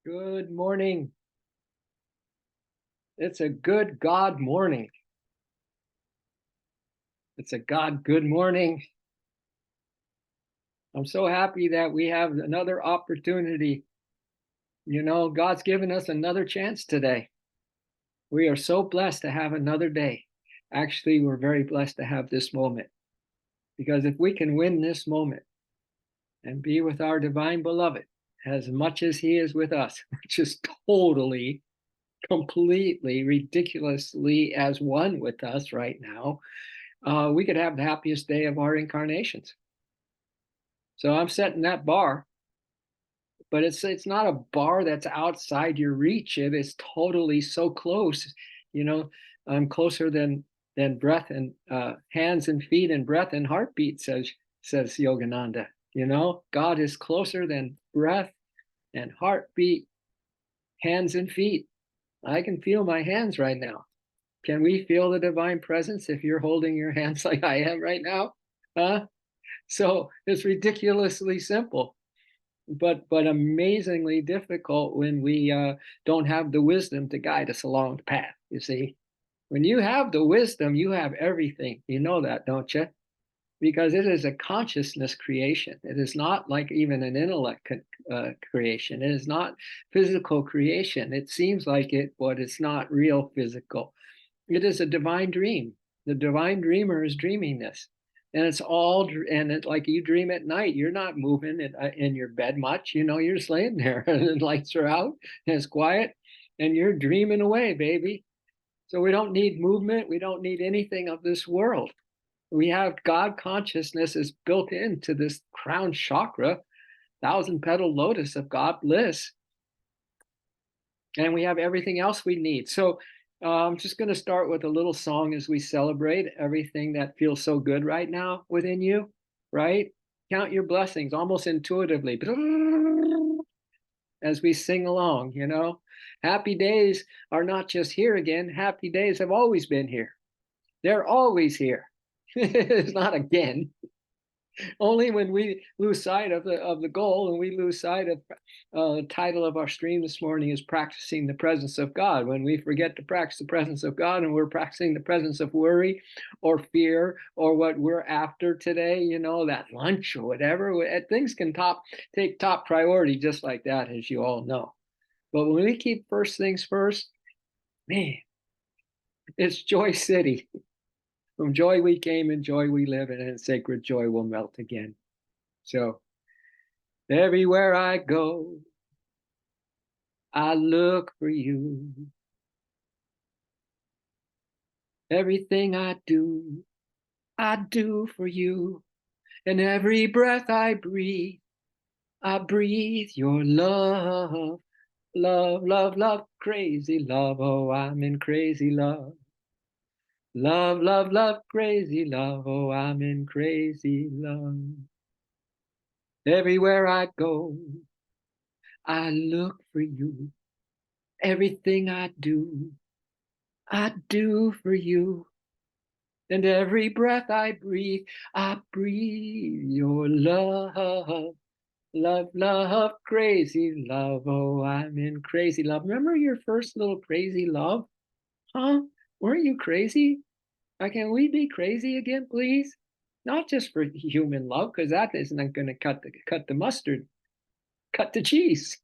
Good morning. It's a good God morning. It's a God good morning. I'm so happy that we have another opportunity. God's given us another chance today. We are so blessed to have another day. Actually, we're very blessed to have this moment because if we can win this moment and be with our divine beloved as much as he is with us, which is totally, completely, ridiculously as one with us right now, we could have the happiest day of our incarnations. So I'm setting that bar, but it's not a bar that's outside your reach. It is totally so close. You know, I'm closer than breath and hands and feet and breath and heartbeat, says Yogananda. God is closer than breath and heartbeat, hands and feet. I can feel my hands right now. Can we feel the divine presence if you're holding your hands like I am right now? So it's ridiculously simple, but amazingly difficult when we don't have the wisdom to guide us along the path. You see, when you have the wisdom, you have everything. You know that, don't you? Because it is a consciousness creation. It is not like even an intellect creation. It is not physical creation. It seems like it, but it's not real physical. It is a divine dream. The divine dreamer is dreaming this. And it's all, and it's like you dream at night. You're not moving in your bed much. You're just laying there and the lights are out and it's quiet and you're dreaming away, baby. So we don't need movement. We don't need anything of this world. We have God consciousness is built into this crown chakra, thousand petal lotus of God bliss. And we have everything else we need. So I'm just going to start with a little song as we celebrate everything that feels so good right now within you, right? Count your blessings almost intuitively as we sing along. Happy days are not just here again. Happy days have always been here. They're always here. It's not again. Only when we lose sight of the goal and we lose sight of the title of our stream this morning is practicing the presence of God. When we forget to practice the presence of God and we're practicing the presence of worry or fear or what we're after today, that lunch or whatever, things can take top priority just like that, as you all know. But when we keep first things first, man, it's Joy City. From joy we came and joy we live, and sacred joy will melt again. So everywhere I go, I look for you. Everything I do for you. And every breath I breathe your love. Love, love, love, crazy love. Oh, I'm in crazy love. Love, love, love, crazy love. Oh, I'm in crazy love. Everywhere I go, I look for you. Everything I do for you. And every breath I breathe your love. Love, love, crazy love. Oh, I'm in crazy love. Remember your first little crazy love? Huh? Weren't you crazy? Can we be crazy again, please? Not just for human love, because that isn't going to cut the mustard, cut the cheese.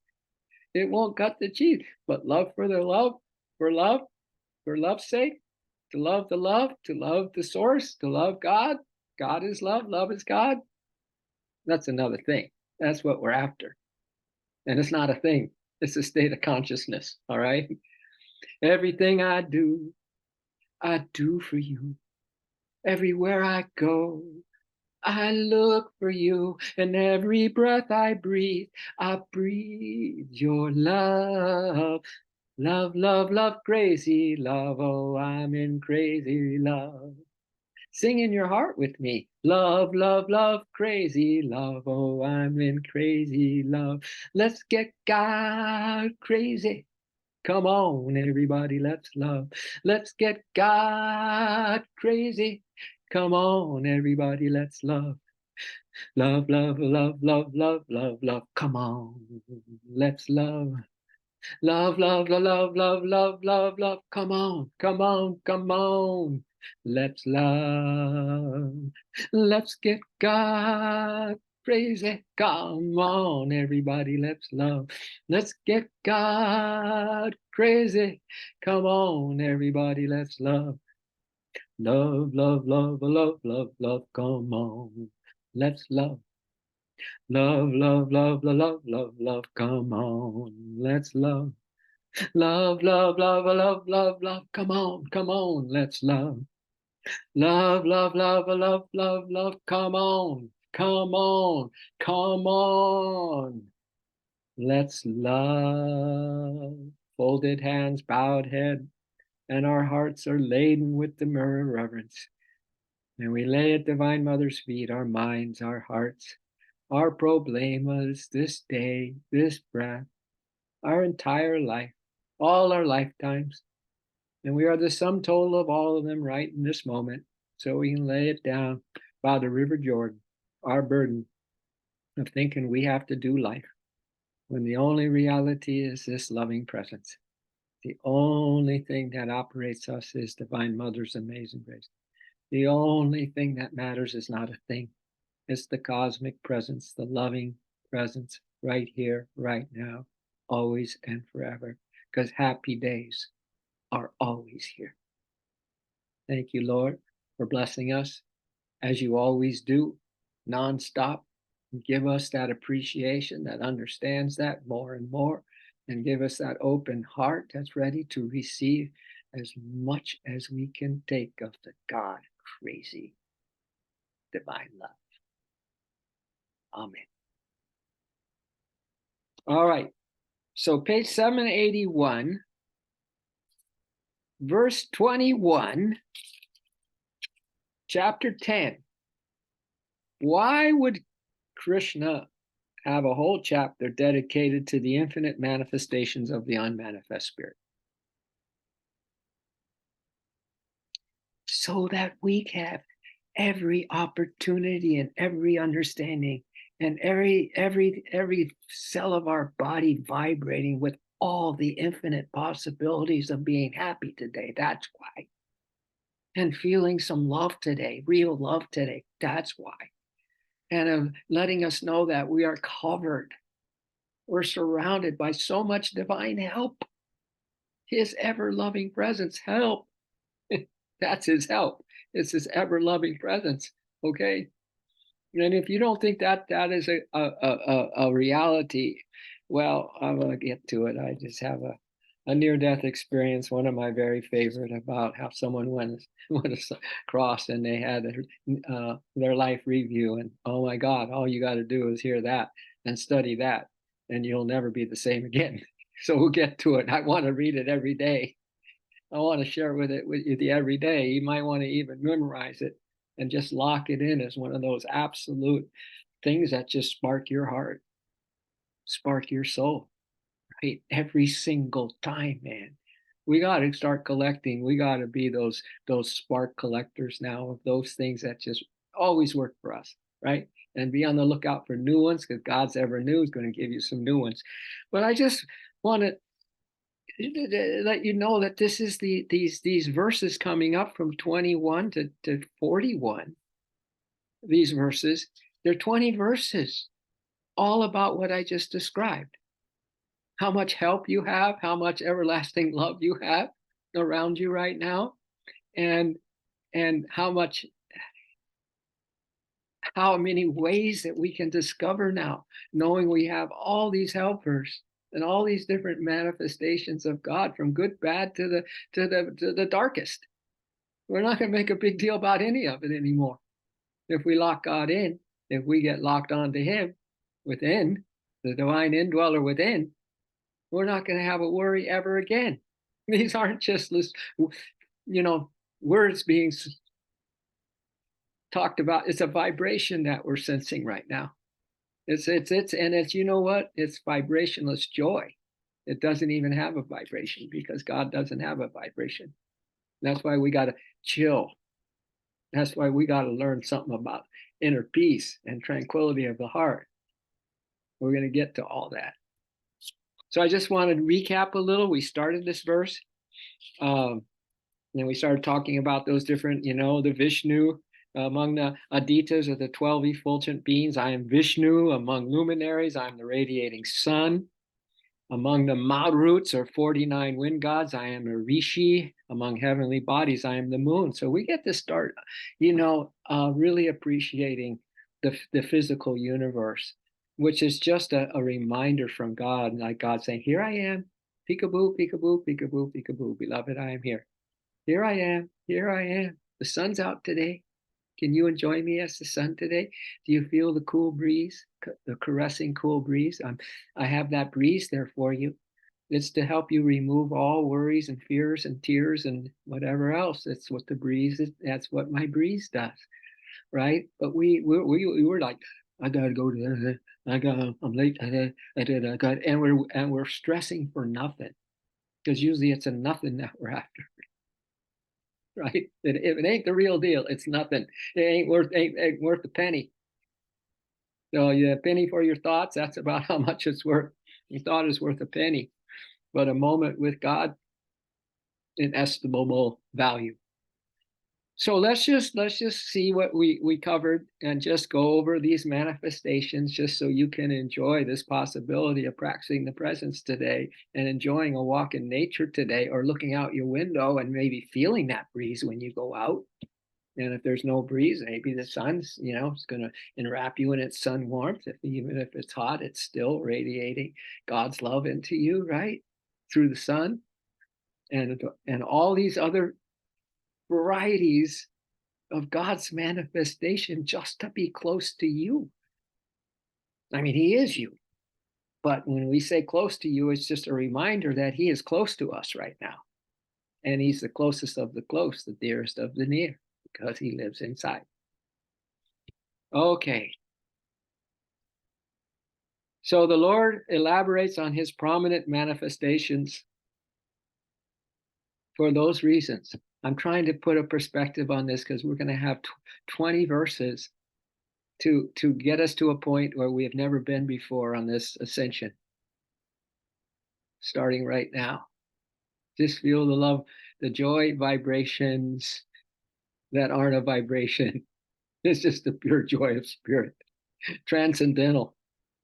It won't cut the cheese. But love for the love, for love, for love's sake, to love the love, to love the source, to love God. God is love, love is God. That's another thing. That's what we're after. And it's not a thing, it's a state of consciousness. All right. Everything I do for you. Everywhere I go, I look for you. And every breath I breathe your love. Love, love, love, crazy love. Oh, I'm in crazy love. Sing in your heart with me. Love, love, love, crazy love. Oh, I'm in crazy love. Let's get God crazy. Come on, everybody, let's love. Let's get God crazy. Come on, everybody, let's love. Love, love, love, love, love, love, love. Come on, let's love. Love, love, love, love, love, love, love. Come on, come on, come on. Let's love. Let's get God crazy. Come on, everybody, let's love. Let's get God crazy. Come on, everybody, let's love. Love, love, love, love, love, love. Come on, let's love. Love, love, love, love, love, love, love. Come on, let's love. Love, love, love, love, love, love. Come on, let's love. Love, love, love, love, love, love. Come on, come on, come on. Let's love. Folded hands, bowed head, and our hearts are laden with the myrrh of reverence. And we lay at Divine Mother's feet our minds, our hearts, our problemas, this day, this breath, our entire life, all our lifetimes. And we are the sum total of all of them right in this moment. So we can lay it down by the River Jordan, our burden of thinking we have to do life, when the only reality is this loving presence. The only thing that operates us is Divine Mother's amazing grace. The only thing that matters is not a thing. It's the cosmic presence, the loving presence right here, right now, always and forever. Because happy days are always here. Thank you, Lord, for blessing us as you always do, nonstop. Give us that appreciation that understands that more and more, and give us that open heart that's ready to receive as much as we can take of the God crazy divine love. Amen. All right. So page 781, verse 21, chapter 10. Why would Krishna have a whole chapter dedicated to the infinite manifestations of the unmanifest spirit? So that we have every opportunity and every understanding and every cell of our body vibrating with all the infinite possibilities of being happy today. That's why. And feeling some love today, real love today. That's why. And of letting us know that we are covered. We're surrounded by so much divine help. His ever-loving presence, help. That's his help. It's his ever-loving presence. Okay. And if you don't think that that is a reality, well, I'm going to get to it. I just have a near-death experience, one of my very favorite, about how someone went across and they had their life review. And oh my God, all you got to do is hear that and study that, and you'll never be the same again. So we'll get to it. I want to read it every day. I want to share with you every day. You might want to even memorize it and just lock it in as one of those absolute things that just spark your heart, spark your soul, right? Every single time, man. We got to start collecting. We got to be those spark collectors now of those things that just always work for us, right? And be on the lookout for new ones, because God's ever new is going to give you some new ones. But I just want to let you know that this is these verses coming up from 21 to 41. These verses, they're 20 verses, all about what I just described. How much help you have, how much everlasting love you have around you right now, and how many ways that we can discover now, knowing we have all these helpers and all these different manifestations of God, from good, bad to the darkest. We're not going to make a big deal about any of it anymore. If we lock God in, if we get locked onto Him within, the divine indweller within, we're not going to have a worry ever again. These aren't just, words being talked about. It's a vibration that we're sensing right now. It's you know what? It's vibrationless joy. It doesn't even have a vibration, because God doesn't have a vibration. That's why we got to chill. That's why we got to learn something about inner peace and tranquility of the heart. We're going to get to all that. So I just wanted to recap a little. We started this verse. Then we started talking about those different, the Vishnu among the Aditas or the 12 effulgent beings. I am Vishnu among luminaries. I'm the radiating sun. Among the Maruts or 49 wind gods, I am a Rishi. Among heavenly bodies, I am the moon. So we get to start, really appreciating the physical universe, which is just a reminder from God, like God saying, here I am, peekaboo, peekaboo, peekaboo, peekaboo, beloved, I am here. Here I am, here I am. The sun's out today. Can you enjoy me as the sun today? Do you feel the cool breeze, the caressing cool breeze? I have that breeze there for you. It's to help you remove all worries and fears and tears and whatever else. That's what the breeze is. That's what my breeze does, right? But we were like, I gotta go to, I'm late. And we're stressing for nothing, because usually it's a nothing that we're after. Right? If it ain't the real deal, it's nothing. It ain't worth a penny. So a penny for your thoughts, that's about how much it's worth. Your thought is worth a penny, but a moment with God, inestimable value. So let's just see what we covered and just go over these manifestations, just so you can enjoy this possibility of practicing the presence today and enjoying a walk in nature today, or looking out your window and maybe feeling that breeze when you go out. And if there's no breeze, maybe the sun's, it's going to enwrap you in its sun warmth. Even if it's hot, it's still radiating God's love into you, right? Through the sun and all these other varieties of God's manifestation, just to be close to you. I mean, he is you. But when we say close to you, it's just a reminder that he is close to us right now. And he's the closest of the close, the dearest of the near, because he lives inside. Okay. So the Lord elaborates on his prominent manifestations for those reasons. I'm trying to put a perspective on this, because we're going to have 20 verses to get us to a point where we have never been before on this ascension. Starting right now. Just feel the love, the joy vibrations that aren't a vibration. It's just the pure joy of spirit. Transcendental.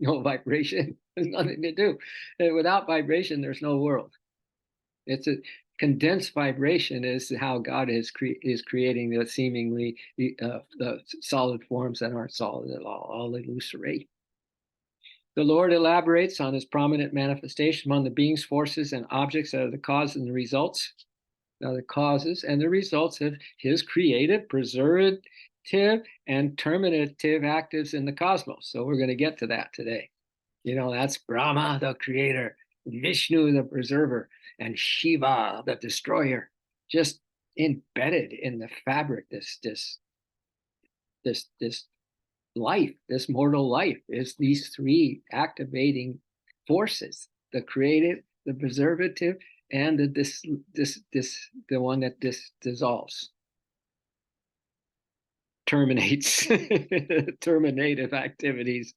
No vibration. There's nothing to do. And without vibration, there's no world. It's a condensed vibration is how God is creating the seemingly the solid forms that aren't solid at all illusory. The Lord elaborates on his prominent manifestation among the beings, forces, and objects that are the cause and the results. Now, the causes and the results of his creative, preservative, and terminative actives in the cosmos. So we're going to get to that today. That's Brahma, the creator, Vishnu, the preserver, and Shiva, the destroyer, just embedded in the fabric. This life, this mortal life, is these three activating forces: the creative, the preservative, and the one that dissolves, terminates, terminative activities.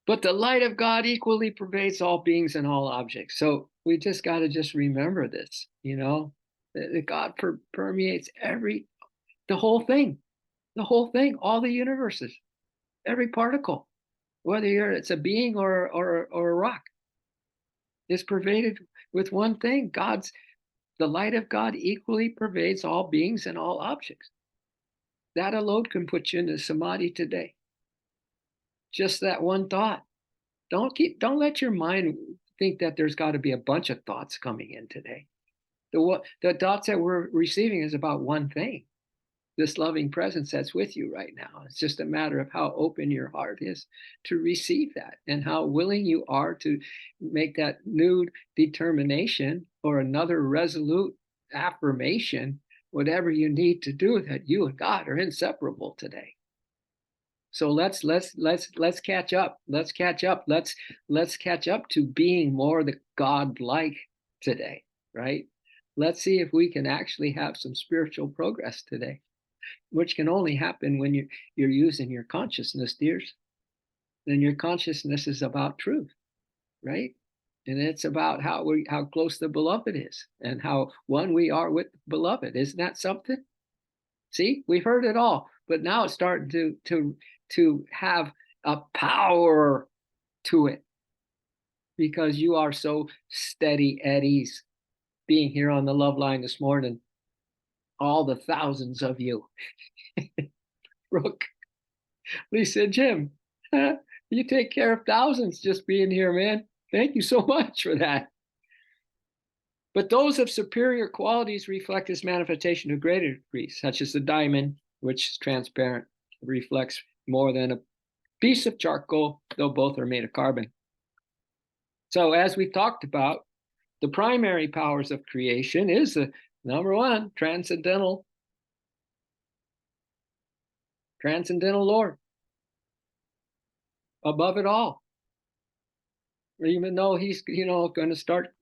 But the light of God equally pervades all beings and all objects. So we just got to just remember this, that God permeates the whole thing, all the universes, every particle, whether it's a being or a rock, is pervaded with one thing. The light of God equally pervades all beings and all objects. That alone can put you into samadhi today. Just that one thought. Don't let your mind think that there's got to be a bunch of thoughts coming in today. The thoughts that we're receiving is about one thing: this loving presence that's with you right now. It's just a matter of how open your heart is to receive that, and how willing you are to make that new determination or another resolute affirmation, whatever you need to do, that you and God are inseparable today. So let's catch up. Let's catch up. Let's catch up to being more the God-like today, right? Let's see if we can actually have some spiritual progress today, which can only happen when you're using your consciousness, dears. Then your consciousness is about truth, right? And it's about how close the beloved is and how one we are with the beloved. Isn't that something? See, we've heard it all, but now it's starting to have a power to it because you are so steady at ease being here on the love line this morning. All the thousands of you. Brooke, Lisa, Jim, you take care of thousands just being here, man. Thank you so much for that. But those of superior qualities reflect this manifestation to greater degrees, such as the diamond, which is transparent, reflects more than a piece of charcoal, though both are made of carbon. So as we talked about, the primary powers of creation is the number one, transcendental Lord, above it all. Even though he's, going to start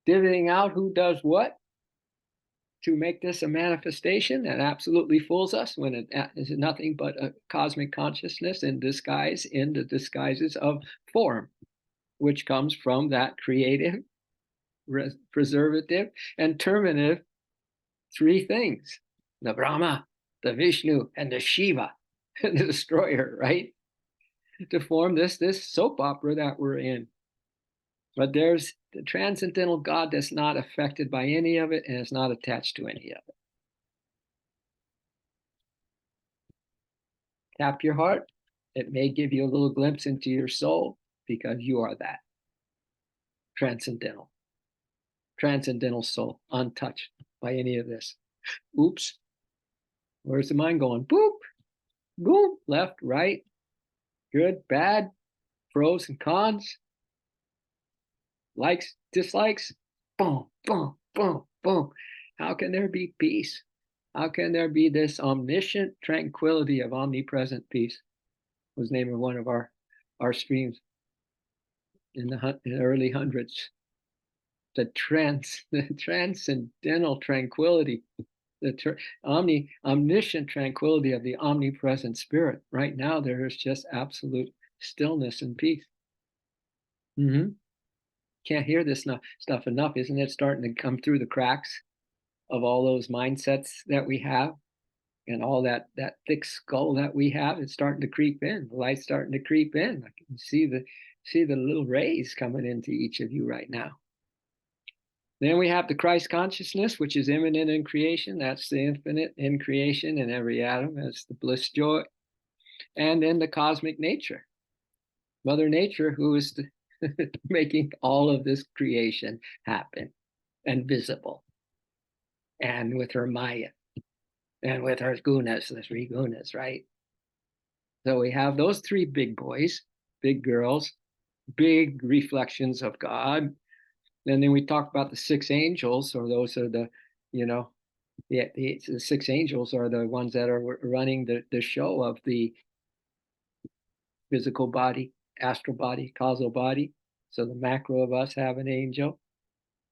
divvying out who does what to make this a manifestation that absolutely fools us when it is nothing but a cosmic consciousness in disguise, in the disguises of form, which comes from that creative, preservative, and terminative three things: the Brahma, the Vishnu, and the Shiva, the destroyer, right? To form this soap opera that we're in. But there's the transcendental God that's not affected by any of it and is not attached to any of it. Tap your heart. It may give you a little glimpse into your soul because you are that transcendental soul, untouched by any of this. Oops. Where's the mind going? Boop, boom, left, right, good, bad, pros and cons, likes, dislikes, boom, boom, boom, boom. How can there be peace? How can there be this omniscient tranquility of omnipresent peace? Was the name of one of our streams in the early hundreds. The transcendental tranquility, the omniscient tranquility of the omnipresent spirit. Right now, there is just absolute stillness and peace. Can't hear this stuff enough. Isn't it starting to come through the cracks of all those mindsets that we have and all that thick skull that we have? It's starting to creep in. The light's starting to creep in. I can see the little rays coming into each of you right now. Then we have the Christ consciousness, which is immanent in creation. That's the infinite in creation in every atom. That's the bliss joy. And then the cosmic nature, Mother Nature, who is making all of this creation happen and visible. And with her Maya and with her gunas, the three gunas, right? So we have those three big boys, big girls, big reflections of God. And then we talk about the six angels, or those are the, the six angels are the ones that are running the show of the physical body, astral body, causal body. So the macro of us have an angel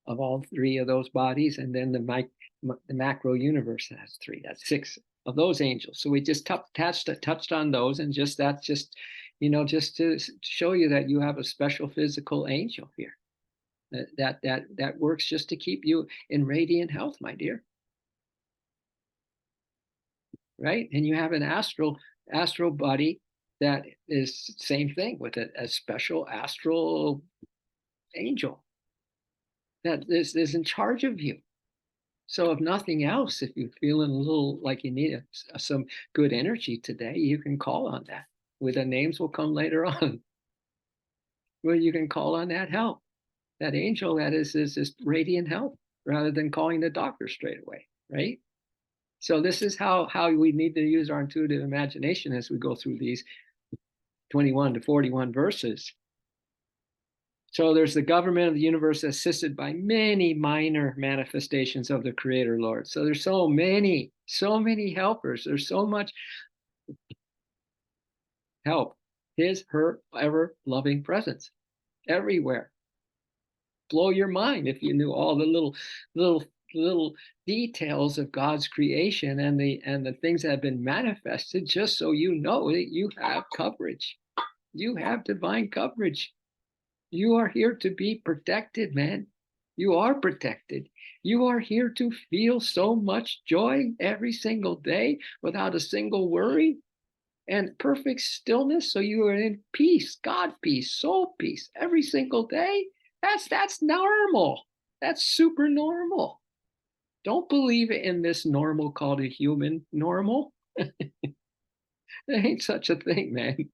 of all three of those bodies, and then the macro universe has three. That's six of those angels. So we just touched on those, and that's just to show you that you have a special physical angel here. That works just to keep you in radiant health, my dear. Right? And you have an astral body that is same thing with a special astral angel that is in charge of you. So if nothing else, if you're feeling a little like you need some good energy today, you can call on that. With the names will come later on. Well, you can call on that help. That angel that is radiant help rather than calling the doctor straight away, right? So this is how we need to use our intuitive imagination as we go through these 21 to 41 verses. So there's the government of the universe assisted by many minor manifestations of the Creator Lord. So there's so many helpers. There's so much help. Her ever loving presence everywhere. Blow your mind if you knew all the little details of God's creation and the things that have been manifested, just so you know that you have coverage. You have divine coverage. You are here to be protected, man. You are protected. You are here to feel so much joy every single day without a single worry and perfect stillness. So you are in peace, God peace, soul peace every single day. That's normal. That's super normal. Don't believe in this normal called a human normal. There ain't such a thing, man.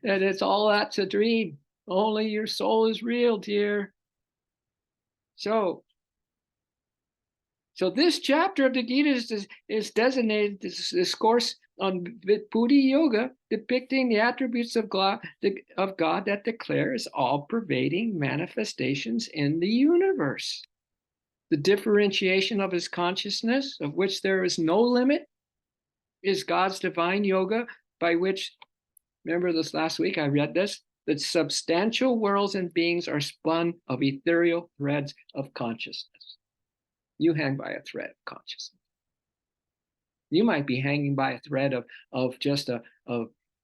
And it's all that's a dream. Only your soul is real, dear. So this chapter of the Gita is designated this course on Buddhi Yoga, depicting the attributes of God that declares all-pervading manifestations in the universe. The differentiation of his consciousness, of which there is no limit, is God's divine yoga, by which, remember this last week, I read this, that substantial worlds and beings are spun of ethereal threads of consciousness. You hang by a thread of consciousness. You might be hanging by a thread of just a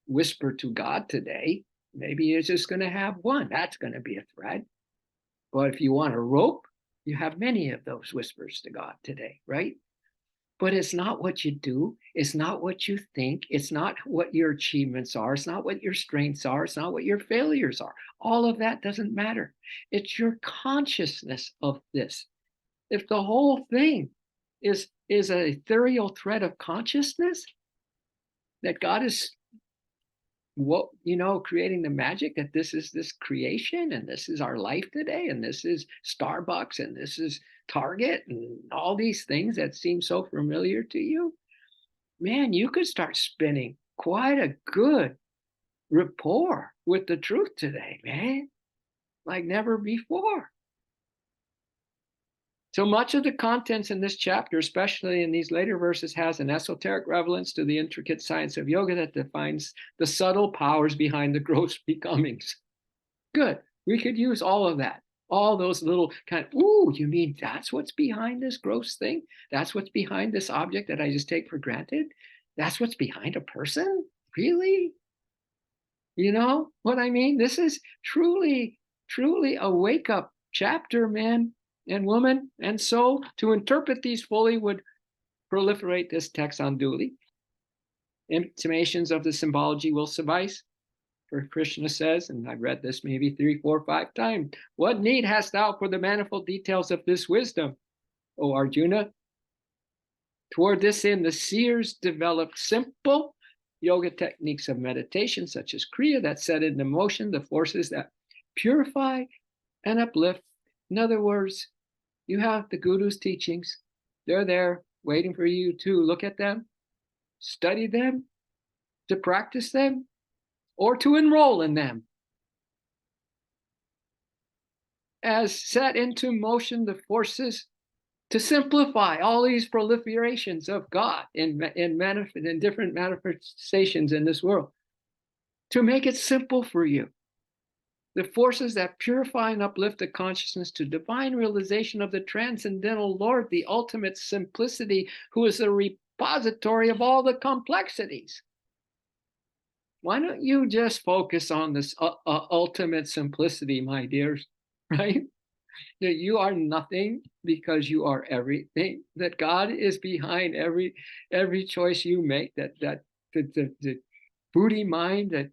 whisper to God today. Maybe you're just going to have one. That's going to be a thread. But if you want a rope, you have many of those whispers to God today, right? But it's not what you do. It's not what you think. It's not what your achievements are. It's not what your strengths are. It's not what your failures are. All of that doesn't matter. It's your consciousness of this. If the whole thing is an ethereal thread of consciousness, that God is creating the magic, that this is this creation and this is our life today and this is Starbucks and this is Target and all these things that seem so familiar to you, man, you could start spinning quite a good rapport with the truth today, man, like never before. So much of the contents in this chapter, especially in these later verses, has an esoteric relevance to the intricate science of yoga that defines the subtle powers behind the gross becomings. Good. We could use all of that. All those little kind of, ooh, you mean that's what's behind this gross thing? That's what's behind this object that I just take for granted? That's what's behind a person? Really? You know what I mean? This is truly, truly a wake-up chapter, man and woman. And so to interpret these fully would proliferate this text unduly. Intimations of the symbology will suffice. For Krishna says, and I've read this maybe 3, 4, 5 times, what need hast thou for the manifold details of this wisdom, O Arjuna? Toward this end, the seers developed simple yoga techniques of meditation, such as Kriya, that set into motion the forces that purify and uplift. In other words, you have the Guru's teachings. They're there waiting for you to look at them, study them, to practice them, or to enroll in them. As set into motion the forces to simplify all these proliferations of God in different manifestations in this world, to make it simple for you. The forces that purify and uplift the consciousness to divine realization of the transcendental Lord, the ultimate simplicity, who is the repository of all the complexities. Why don't you just focus on this ultimate simplicity, my dears, right? That you are nothing because you are everything, that God is behind every choice you make, that the Buddhi mind, that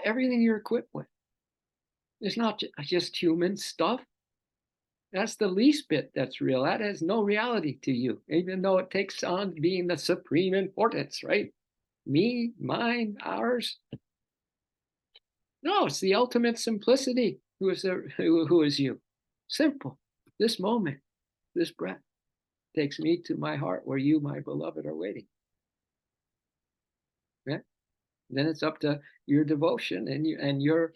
everything you're equipped with. It's not just human stuff. That's the least bit that's real. That has no reality to you, even though it takes on being the supreme importance, right? Me, mine, ours. No, it's the ultimate simplicity who is you. Simple. This moment, this breath takes me to my heart where you, my beloved, are waiting. Yeah? Then it's up to your devotion and your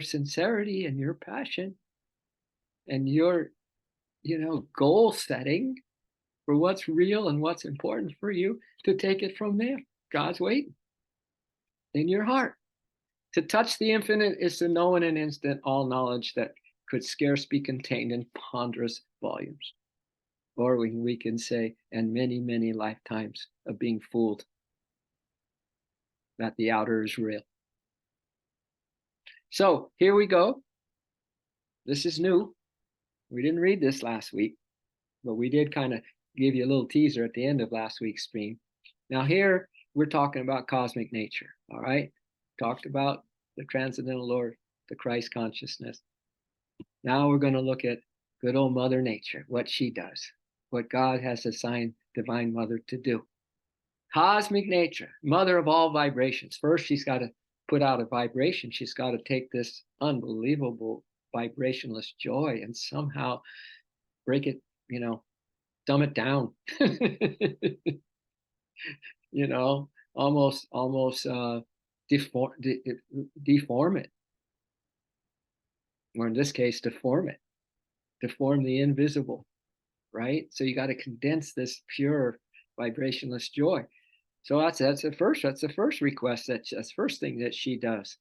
sincerity and your passion and your goal setting for what's real and what's important for you to take it from there. God's waiting in your heart. To touch the infinite is to know in an instant all knowledge that could scarce be contained in ponderous volumes. Or we can say, and many, many lifetimes of being fooled that the outer is real. So here we go. This is new. We didn't read this last week, but we did kind of give you a little teaser at the end of last week's stream. Now here we're talking about cosmic nature, all right? Talked about the transcendental Lord, the Christ consciousness. Now we're going to look at good old Mother Nature, what she does, what God has assigned Divine Mother to do. Cosmic nature, mother of all vibrations. First, she's got to put out a vibration. She's got to take this unbelievable vibrationless joy and somehow break it, dumb it down. Almost deform it, or in this case, deform the invisible, right? So you got to condense this pure vibrationless joy. So that's the first request. That's the first thing that she does.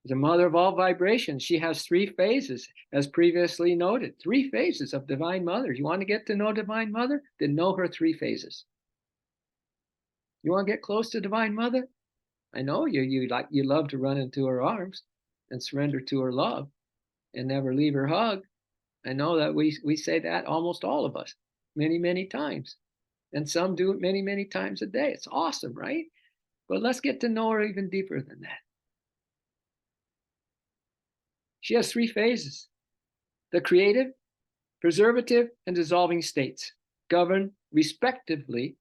The mother of all vibrations. She has 3 phases, as previously noted. 3 phases of Divine Mother. You want to get to know Divine Mother? Then know her 3 phases. You want to get close to Divine Mother? I know you love to run into her arms and surrender to her love and never leave her hug. I know that we say that, almost all of us, many, many times. And some do it many, many times a day. It's awesome, right? But let's get to know her even deeper than that. She has 3 phases: the creative, preservative, and dissolving states, governed respectively.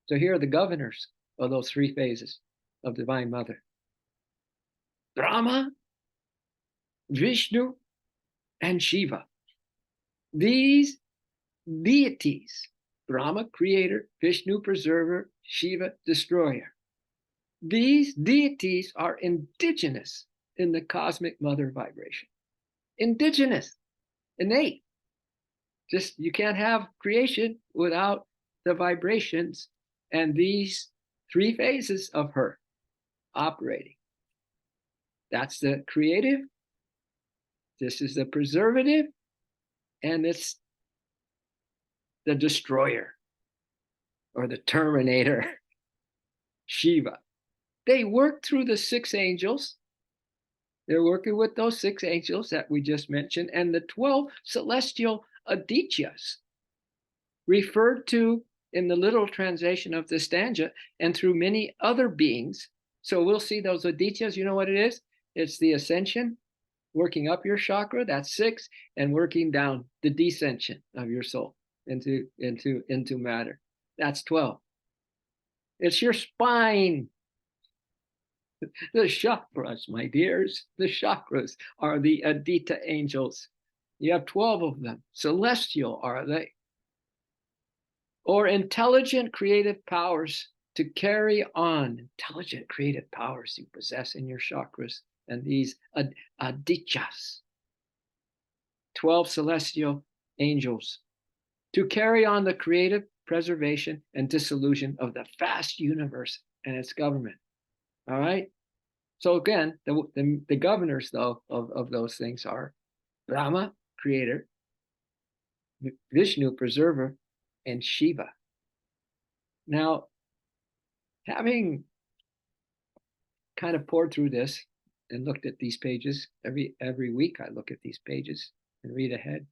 So here are the governors of those 3 phases of Divine Mother: Brahma, Vishnu, and Shiva. These deities, Brahma, creator; Vishnu, preserver; Shiva, destroyer. These deities are indigenous in the cosmic mother vibration. Indigenous, innate. Just, you can't have creation without the vibrations and these 3 phases of her operating. That's the creative, this is the preservative, and it's the destroyer or the terminator, Shiva. They work through the 6 angels. They're working with those 6 angels that we just mentioned, and the 12 celestial adityas, referred to in the literal translation of the stanza, and through many other beings. So we'll see those adityas. You know what it is? It's the ascension, working up your chakra, that's 6, and working down the descension of your soul into matter. That's 12. It's your spine. The chakras, my dears, the chakras are the Aditya angels. You have 12 of them. Celestial are they. Or intelligent creative powers to carry on. Intelligent creative powers you possess in your chakras. And these Adityas, 12 celestial angels, to carry on the creative preservation and dissolution of the vast universe and its government. All right? So again, the governors, though, of those things are Brahma, creator; Vishnu, preserver; and Shiva. Now, having kind of poured through this and looked at these pages, every week I look at these pages and read ahead,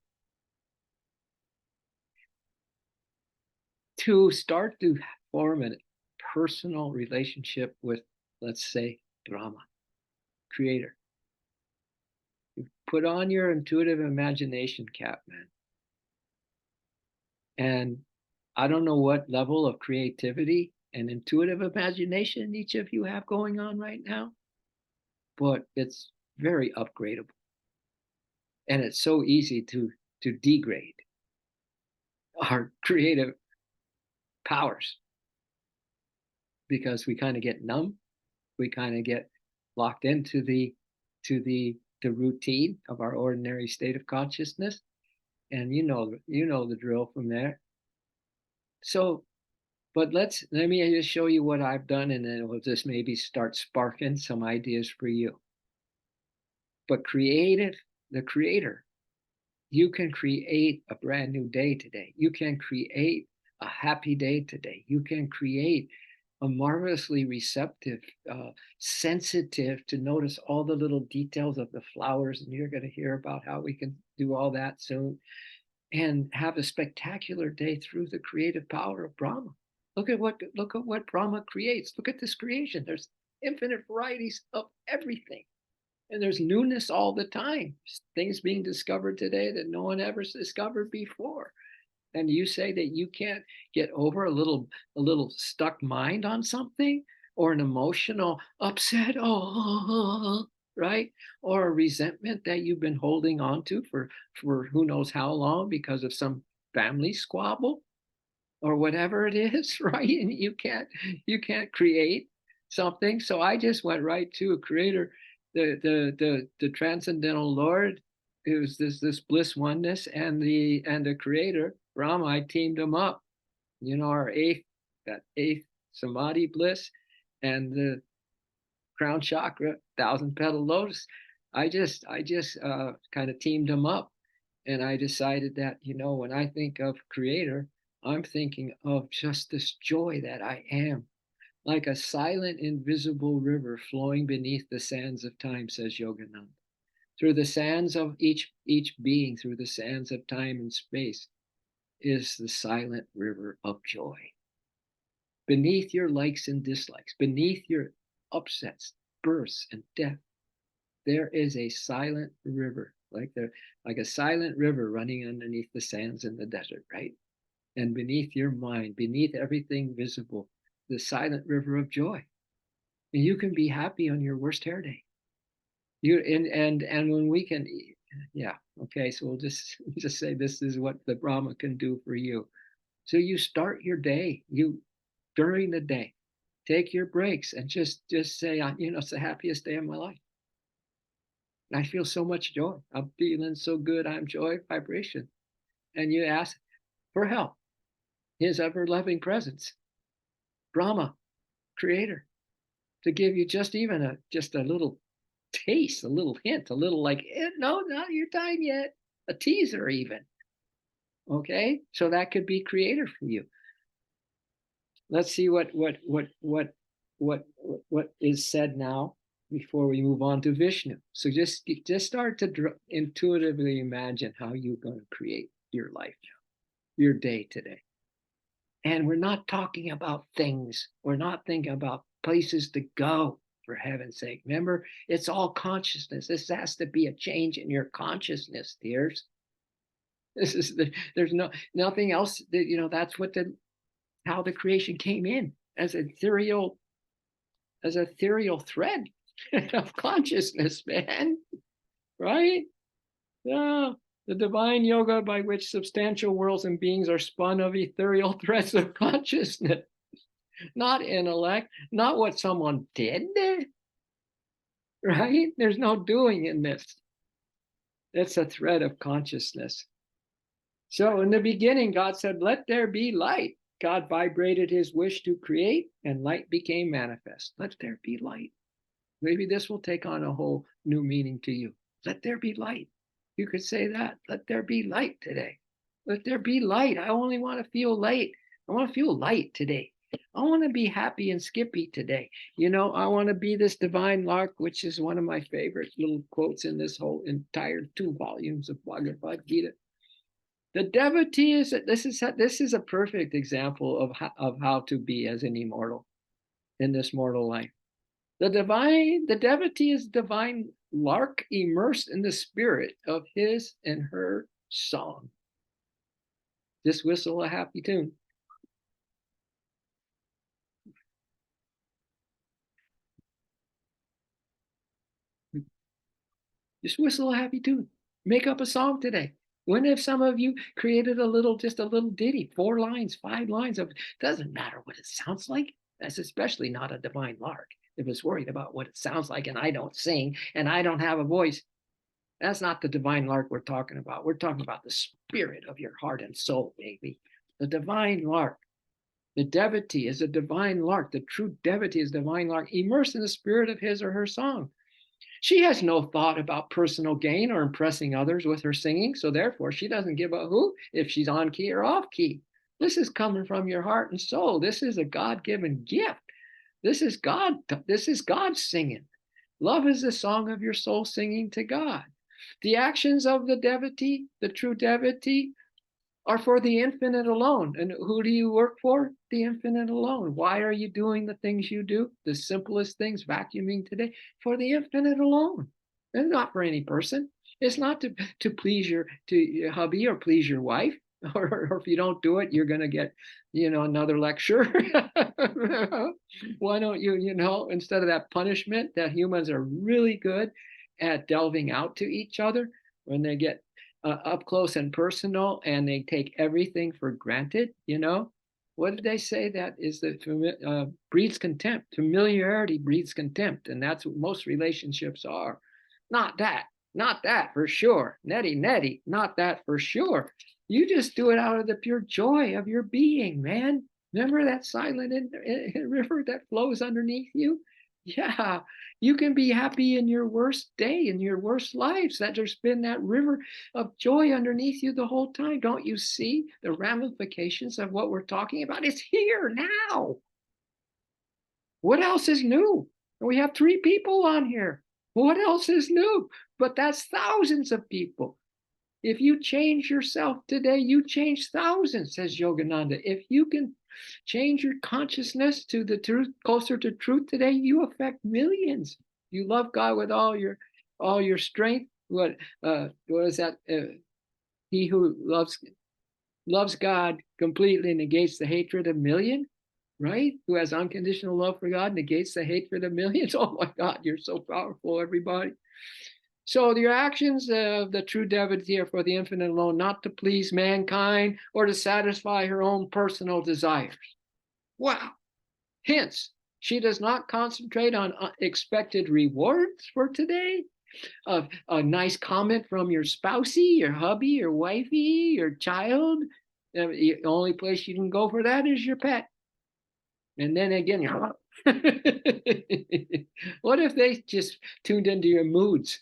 to start to form a personal relationship with, let's say, Brahma, creator. You put on your intuitive imagination cap, man. And I don't know what level of creativity and intuitive imagination each of you have going on right now, but it's very upgradable. And it's so easy to degrade our creative powers, because we kind of get numb, we kind of get locked into the routine of our ordinary state of consciousness, and you know the drill from there. So, but let me just show you what I've done, and then we'll just maybe start sparking some ideas for you. But the creator, you can create a brand new day today. You can create a happy day today. You can create marvelously receptive, sensitive to notice all the little details of the flowers. And you're going to hear about how we can do all that soon, and have a spectacular day through the creative power of Brahma. Look at what Brahma creates. Look at this creation. There's infinite varieties of everything. And there's newness all the time. Things being discovered today that no one ever discovered before. And you say that you can't get over a little stuck mind on something, or an emotional upset, oh, right? Or a resentment that you've been holding on to for who knows how long because of some family squabble or whatever it is, right? And you can't create something. So I just went right to a creator, the transcendental Lord. It was this bliss oneness, and the creator Brahma. I teamed them up. Our eighth samadhi bliss, and the crown chakra, thousand petal lotus. I just kind of teamed them up, and I decided that when I think of creator, I'm thinking of just this joy that I am, like a silent, invisible river flowing beneath the sands of time, says Yogananda. Through the sands of each being, through the sands of time and space, is the silent river of joy. Beneath your likes and dislikes, beneath your upsets, births, and death, there is a silent river, like a silent river running underneath the sands in the desert, right? And beneath your mind, beneath everything visible, the silent river of joy. And you can be happy on your worst hair day. And when we can, yeah, okay, so we'll just say this is what the Brahma can do for you. So you start your day, during the day, take your breaks and just say, it's the happiest day of my life. I feel so much joy. I'm feeling so good. I'm joy vibration. And you ask for help, his ever-loving presence, Brahma, creator, to give you just a little taste, a little hint, a little like, no, not your time yet, a teaser even. Okay, so that could be creator for you. Let's see what is said now before we move on to Vishnu. So just start to intuitively imagine how you're going to create your life, your day today. And we're not talking about things. We're not thinking about places to go, for heaven's sake. Remember, it's all consciousness. This has to be a change in your consciousness, dears. This is there's nothing else that, that's what how the creation came in as ethereal thread of consciousness, man. Right? Yeah. The divine yoga by which substantial worlds and beings are spun of ethereal threads of consciousness, not intellect, not what someone did. Right? There's no doing in this. It's a thread of consciousness. So in the beginning, God said, let there be light. God vibrated his wish to create, and light became manifest. Let there be light. Maybe this will take on a whole new meaning to you. Let there be light. You could say that. Let there be light today. Let there be light. I only want to feel light. I want to feel light today. I want to be happy and skippy today. I want to be this divine lark, which is one of my favorite little quotes in this whole entire 2 volumes of Bhagavad Gita. The devotee is this is a perfect example of how to be as an immortal in this mortal life. The devotee is divine lark immersed in the spirit of his and her song. Just whistle a happy tune. Just whistle a happy tune. Make up a song today. When have some of you created just a little ditty, 4 lines, 5 lines of, doesn't matter what it sounds like. That's especially not a divine lark. If it's worried about what it sounds like and I don't sing and I don't have a voice, that's not the divine lark we're talking about. We're talking about the spirit of your heart and soul, baby. The divine lark. The devotee is a divine lark. The true devotee is a divine lark, immersed in the spirit of his or her song. She has no thought about personal gain or impressing others with her singing, so therefore she doesn't give a hoot if she's on key or off key. This is coming from your heart and soul. This is a God-given gift. This is God. This is God singing. Love is the song of your soul singing to God. The actions of the devotee, the true devotee, are for the infinite alone. And who do you work for? The infinite alone. Why are you doing the things you do? The simplest things, vacuuming today, for the infinite alone. And not for any person. It's not to please your hubby or please your wife. Or if you don't do it, you're going to get, another lecture. Why don't you, instead of that punishment, that humans are really good at delving out to each other when they get up close and personal, and they take everything for granted. What did they say? That is that breeds contempt. Familiarity breeds contempt, and that's what most relationships are. Not that for sure. Nettie, not that for sure. You just do it out of the pure joy of your being, man. Remember that silent river that flows underneath you? Yeah, you can be happy in your worst day, in your worst lives. That there's been that river of joy underneath you the whole time. Don't you see the ramifications of what we're talking about? It's here now. What else is new? We have 3 people on here. What else is new? But that's thousands of people. If you change yourself today, you change thousands, says Yogananda. If you can change your consciousness to the truth, closer to truth today, you affect millions. You love God with all your strength. What is that? He who loves God completely negates the hatred of millions, right? Who has unconditional love for God negates the hatred of millions. Oh my God, you're so powerful, everybody. So your actions of the true devotee are for the infinite alone, not to please mankind or to satisfy her own personal desires. Wow. Hence, she does not concentrate on expected rewards for today. A nice comment from your spousey, your hubby, your wifey, your child. The only place you can go for that is your pet. And then again, what if they just tuned into your moods,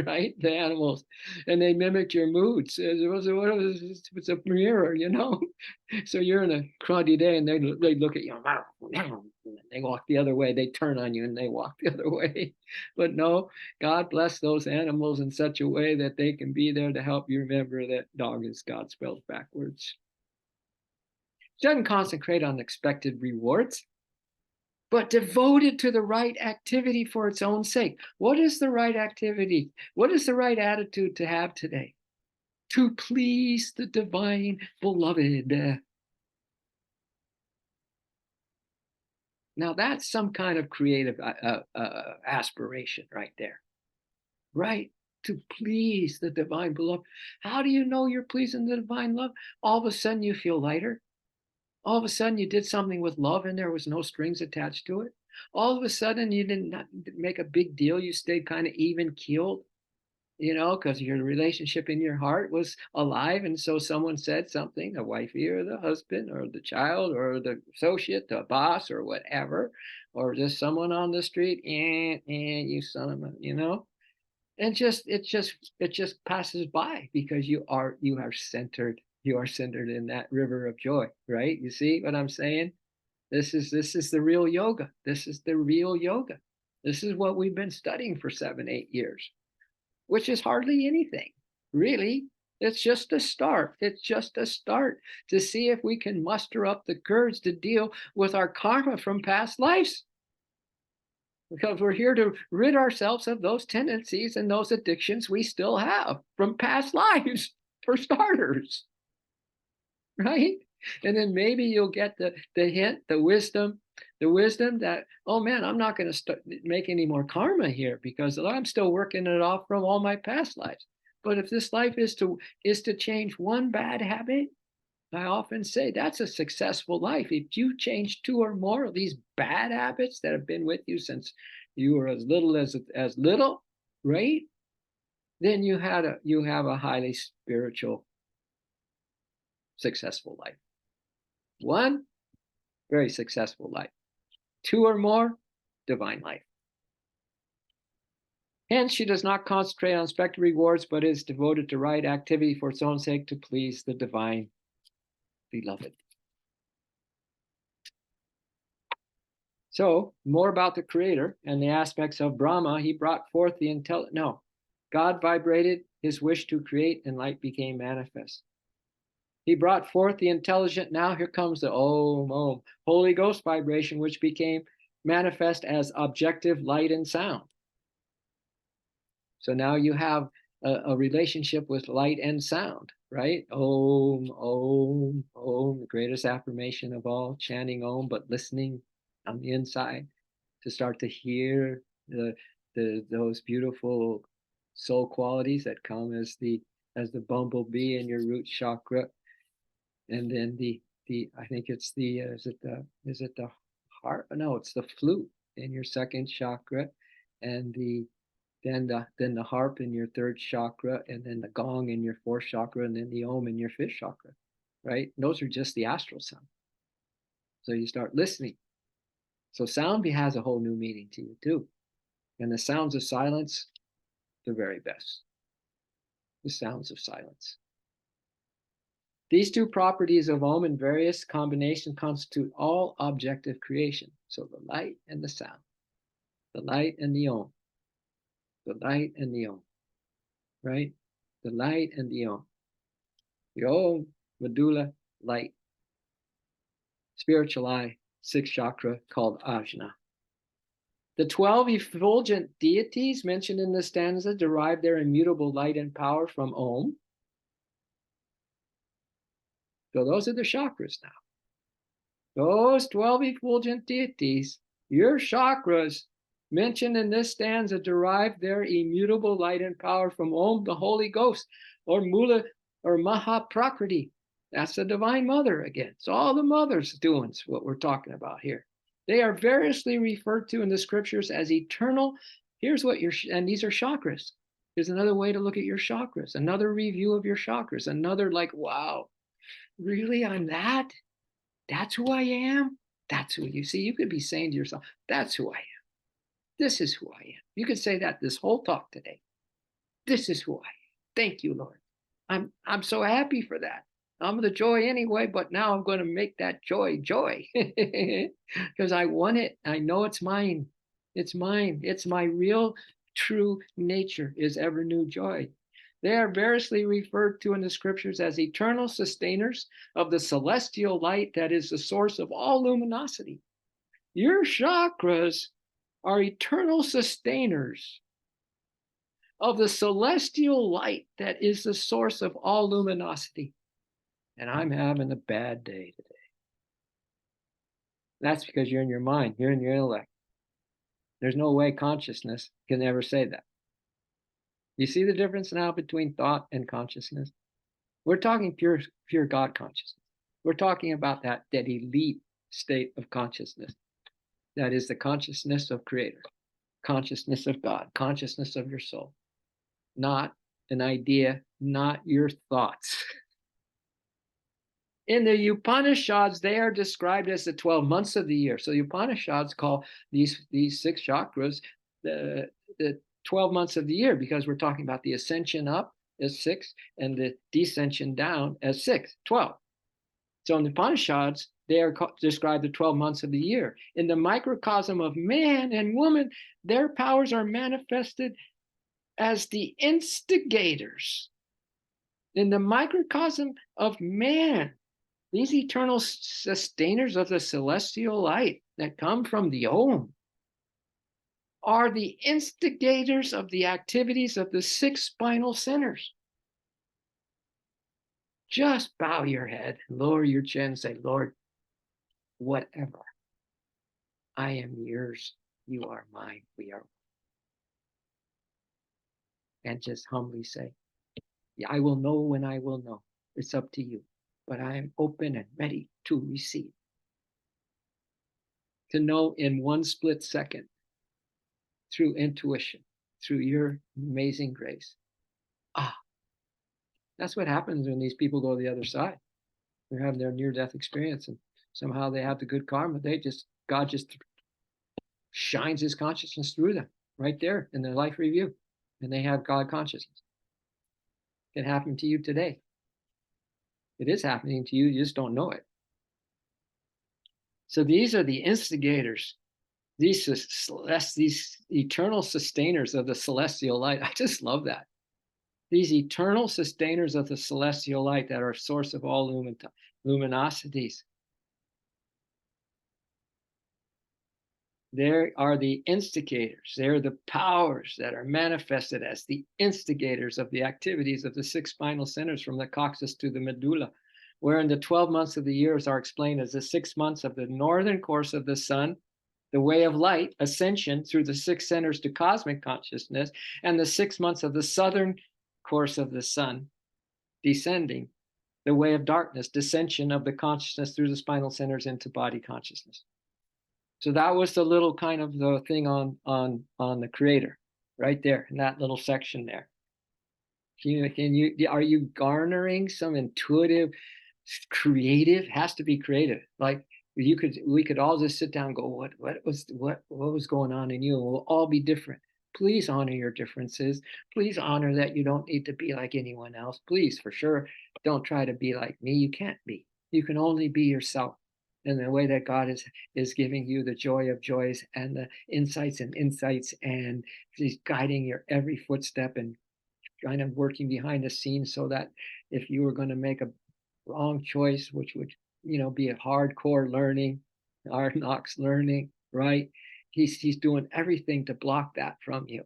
right? The animals, and they mimicked your moods. It's a mirror, So you're in a cruddy day, and they look at you, they walk the other way. They turn on you, and they walk the other way. But no, God bless those animals in such a way that they can be there to help you remember that dog is God spelled backwards. It doesn't concentrate on expected rewards, but devoted to the right activity for its own sake. What is the right activity? What is the right attitude to have today? To please the divine beloved. Now that's some kind of creative aspiration right there, right? To please the divine beloved. How do you know you're pleasing the divine love? All of a sudden you feel lighter. All of a sudden you did something with love and there was no strings attached to it. All of a sudden you didn't make a big deal. You stayed kind of even keeled, because your relationship in your heart was alive. And so someone said something, the wifey or the husband or the child or the associate, the boss or whatever, or just someone on the street, you son of a, and it just passes by because you are centered. You are centered in that river of joy, right? You see what I'm saying? This is the real yoga. This is the real yoga. This is what we've been studying for 7-8 years, which is hardly anything, really. It's just a start. It's just a start to see if we can muster up the courage to deal with our karma from past lives. Because we're here to rid ourselves of those tendencies and those addictions we still have from past lives, for starters, right? And then maybe you'll get the hint, the wisdom that, oh man, I'm not going to make any more karma here because I'm still working it off from all my past lives. But if this life is to change one bad habit, I often say that's a successful life. If you change 2 or more of these bad habits that have been with you since you were as little as little, right? Then you have a highly spiritual, successful life. 1, very successful life. 2 or more, divine life. Hence, she does not concentrate on expected rewards, but is devoted to right activity for its own sake to please the divine beloved. So more about the creator and the aspects of Brahma. He brought forth the no, God vibrated his wish to create and light became manifest. He brought forth the intelligent. Now here comes the Om, Holy Ghost vibration, which became manifest as objective light and sound. So now you have a relationship with light and sound, right? Om, Om, Om, the greatest affirmation of all, chanting Om, but listening on the inside to start to hear those beautiful soul qualities that come as the bumblebee in your root chakra, and then the I think it's the is it the heart? No, it's the flute in your second chakra, and then the harp in your third chakra, and then the gong in your fourth chakra, and then the Om in your fifth chakra, right? And those are just the astral sound. So you start listening. So sound has a whole new meaning to you too. And the sounds of silence, the very best. The sounds of silence. These two properties of Om in various combinations constitute all objective creation. So the light and the sound, the light and the Om, the light and the Om, right? The light and the Om. The Om, medulla, light. Spiritual eye, sixth chakra called Ajna. The 12 effulgent deities mentioned in the stanza derive their immutable light and power from Om. So those are the chakras now. Those 12 effulgent deities, your chakras mentioned in this stanza derive their immutable light and power from Om, the Holy Ghost, or Mula, or Mahaprakriti. That's the Divine Mother again. It's all the mothers doing what we're talking about here. They are variously referred to in the scriptures as eternal. Here's what and these are chakras. Here's another way to look at your chakras, another review of your chakras, another like, wow, really, I'm that? That's who I am? That's who you see. You could be saying to yourself, that's who I am. This is who I am. You could say that this whole talk today. This is who I am. Thank you, Lord. I'm so happy for that. I'm the joy anyway, but now I'm going to make that joy because I want it. I know it's mine. It's mine. It's my real, true nature is ever new joy. They are variously referred to in the scriptures as eternal sustainers of the celestial light that is the source of all luminosity. Your chakras are eternal sustainers of the celestial light that is the source of all luminosity. And I'm having a bad day today. That's because you're in your mind, you're in your intellect. There's no way consciousness can ever say that. You see the difference now between thought and consciousness? We're talking pure God consciousness. We're talking about that elite state of consciousness. That is the consciousness of Creator, consciousness of God, consciousness of your soul. Not an idea, not your thoughts. In the Upanishads, they are described as the 12 months of the year. So the Upanishads call these six chakras the 12 months of the year because we're talking about the ascension up as 6 and the descension down as 6, 12. So in the Upanishads, they are described the 12 months of the year. In the microcosm of man and woman, their powers are manifested as the instigators. In the microcosm of man, these eternal sustainers of the celestial light that come from the Om are the instigators of the activities of the 6 spinal centers. Just bow your head, lower your chin, and say, Lord, whatever. I am yours. You are mine. We are one. And just humbly say, yeah, I will know when I will know. It's up to you. But I am open and ready to receive. To know in one split second, through intuition, through your amazing grace. That's what happens when these people go to the other side. They're having their near-death experience, and somehow they have the good karma. God just shines his consciousness through them right there in their life review, and they have God consciousness. It happened to you today. It is happening to you. You just don't know it. So these are the instigators these eternal sustainers of the celestial light. I just love that. These eternal sustainers of the celestial light that are source of all luminosities. They are the instigators. They're the powers that are manifested as the instigators of the activities of the six spinal centers from the coccyx to the medulla, wherein the 12 months of the years are explained as the 6 months of the northern course of the sun, the way of light, ascension through the six centers to cosmic consciousness, and the 6 months of the southern course of the sun, descending, the way of darkness, descension of the consciousness through the spinal centers into body consciousness. So that was the little kind of the thing on the creator, right there in that little section there. Are you garnering some intuitive, creative? Has to be creative. Like we could all just sit down and go, what was going on in you? And we'll all be different. Please honor your differences. Please honor that you don't need to be like anyone else. Please, for sure, don't try to be like me. You can't be. You can only be yourself. And the way that God is giving you the joy of joys and the insights, and He's guiding your every footstep and kind of working behind the scenes, so that if you were going to make a wrong choice, which would be a hardcore learning, hard knocks learning, right? He's doing everything to block that from you,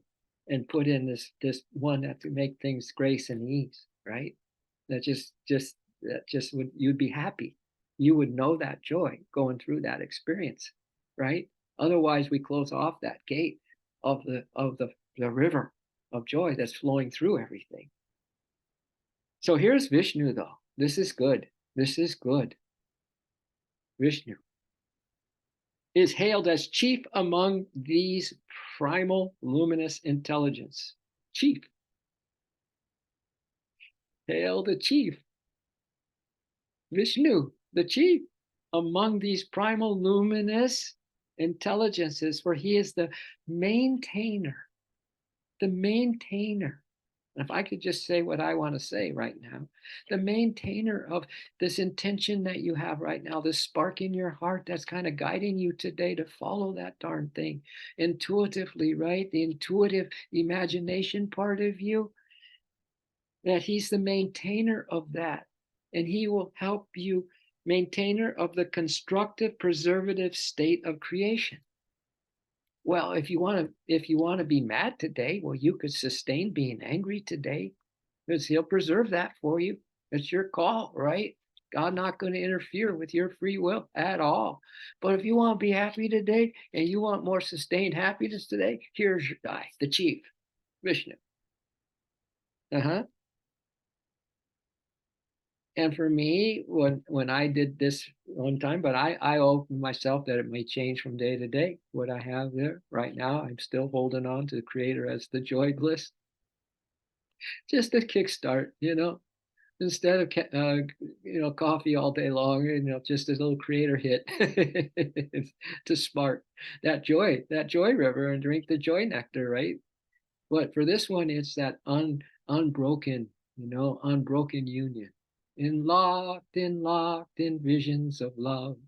and put in this one that to make things grace and ease, right? That just would, you'd be happy. You would know that joy going through that experience, right? Otherwise, we close off that gate of the river of joy that's flowing through everything. So here's Vishnu, though. This is good. This is good. Vishnu is hailed as chief among these primal luminous intelligence. Chief. Hail the chief. Vishnu, the chief among these primal luminous intelligences, for he is the maintainer. The maintainer. And if I could just say what I want to say right now, the maintainer of this intention that you have right now, this spark in your heart that's kind of guiding you today to follow that darn thing intuitively, right? The intuitive imagination part of you, that he's the maintainer of that. And he will help you, maintainer of the constructive, preservative state of creation. Well, if you want to be mad today, well, you could sustain being angry today, because he'll preserve that for you. It's your call, right? God not going to interfere with your free will at all. But if you want to be happy today and you want more sustained happiness today, here's your guy, the chief, Vishnu. And for me, when I did this one time, but I opened myself that it may change from day to day. What I have there right now, I'm still holding on to the Creator as the joy bliss, just a kickstart, instead of coffee all day long, just a little Creator hit to spark that joy river and drink the joy nectar, right? But for this one, it's that unbroken union. Locked in visions of love.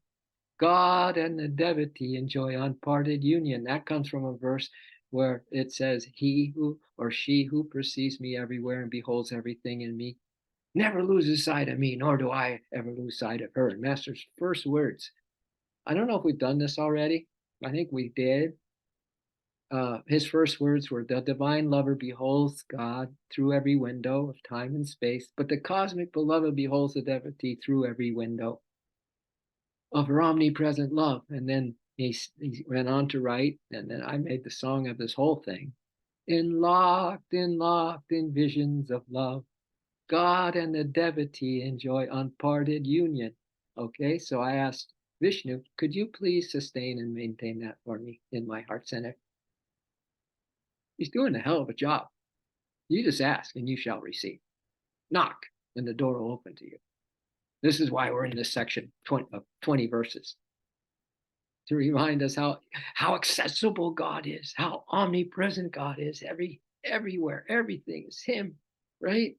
God and the devotee enjoy unparted union. That comes from a verse where it says, he who or she who perceives me everywhere and beholds everything in me never loses sight of me, nor do I ever lose sight of her. And Master's first words. I don't know if we've done this already. I think we did. His first words were, the divine lover beholds God through every window of time and space, but the cosmic beloved beholds the devotee through every window of her omnipresent love. And then he went on to write, and then I made the song of this whole thing. Locked in visions of love, God and the devotee enjoy unparted union. Okay, so I asked Vishnu, could you please sustain and maintain that for me in my heart center? He's doing a hell of a job. You just ask and you shall receive. Knock and the door will open to you. This is why we're in this section, 20 verses, to remind us how accessible God is, how omnipresent God is, everywhere, everything is Him, right?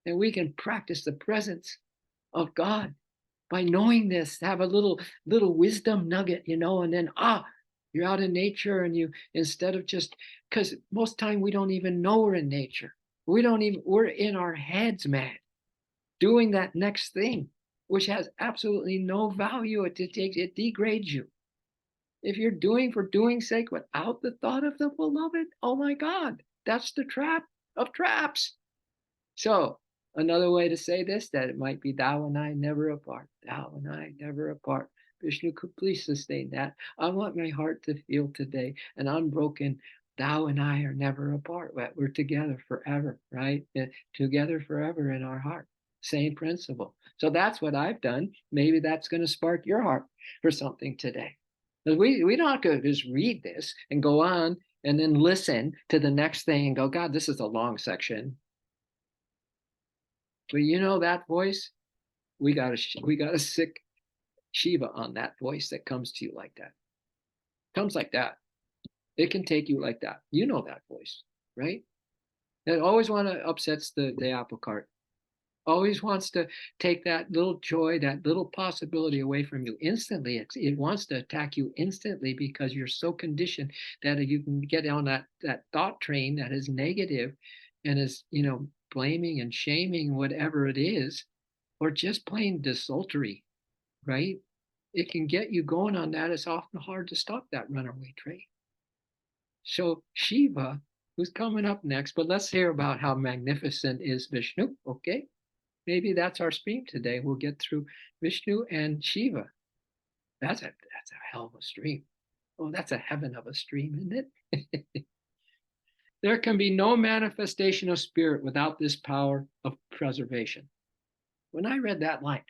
And we can practice the presence of God by knowing this, have a little wisdom nugget, and then You're out in nature and you, instead of just, because most time we don't even know we're in nature. We're in our heads, man, doing that next thing, which has absolutely no value. It degrades you. If you're doing for doing sake without the thought of the beloved, oh my God, that's the trap of traps. So another way to say this, that it might be thou and I never apart. Thou and I never apart. Vishnu, could please sustain that. I want my heart to feel today an unbroken, thou and I are never apart. We're together forever, right? Together forever in our heart. Same principle. So that's what I've done. Maybe that's going to spark your heart for something today. We don't have to just read this and go on and then listen to the next thing and go, God, this is a long section. But you know that voice, we got a sick Shiva on that voice that comes to you like that. Comes like that. It can take you like that. You know that voice, right? It always upsets the apple cart. Always wants to take that little joy, that little possibility away from you instantly. It wants to attack you instantly because you're so conditioned that you can get on that thought train that is negative and is, blaming and shaming whatever it is, or just plain desultory, right? It can get you going on that. It's often hard to stop that runaway train. So Shiva, who's coming up next, but let's hear about how magnificent is Vishnu, okay? Maybe that's our stream today. We'll get through Vishnu and Shiva. That's a hell of a stream. Oh, that's a heaven of a stream, isn't it? There can be no manifestation of spirit without this power of preservation. When I read that line,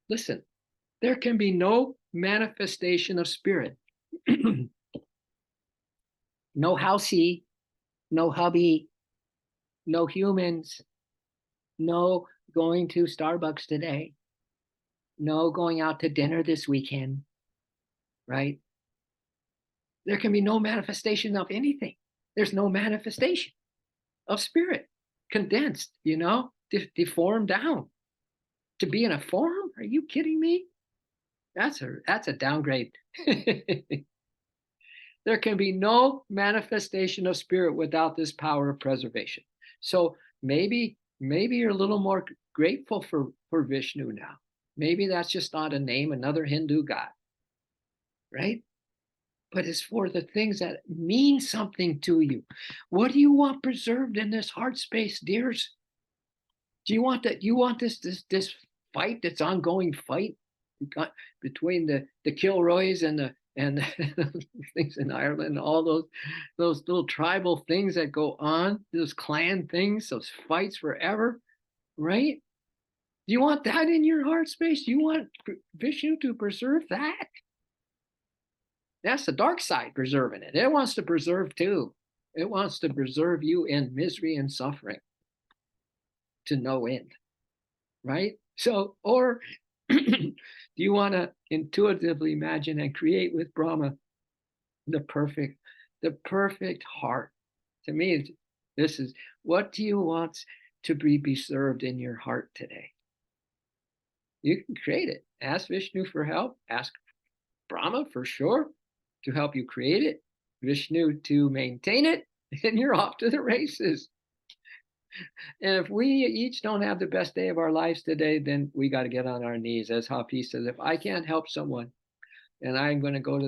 listen, there can be no manifestation of spirit. No housey, no hubby, no humans, no going to Starbucks today, no going out to dinner this weekend, right? There can be no manifestation of anything. There's no manifestation of spirit, condensed, deformed down. To be in a form? Are you kidding me? That's a downgrade. There can be no manifestation of spirit without this power of preservation. So maybe you're a little more grateful for Vishnu now. Maybe that's just not a name, another Hindu god, right? But it's for the things that mean something to you. What do you want preserved in this heart space, dears? Do you want that? You want this fight, this ongoing fight between the Kilroys and the things in Ireland, all those little tribal things that go on, those clan things, those fights forever, right? Do you want that in your heart space? Do you want Vishnu to preserve that? That's the dark side preserving it. It wants to preserve too. It wants to preserve you in misery and suffering to no end, right? So, or do you want to intuitively imagine and create with Brahma the perfect heart? To me, this is, what do you want to be preserved in your heart today? You can create it. Ask Vishnu for help. Ask Brahma for sure to help you create it. Vishnu to maintain it, and you're off to the races. And if we each don't have the best day of our lives today, then we got to get on our knees. As Hafiz says, if I can't help someone, and I'm going to go to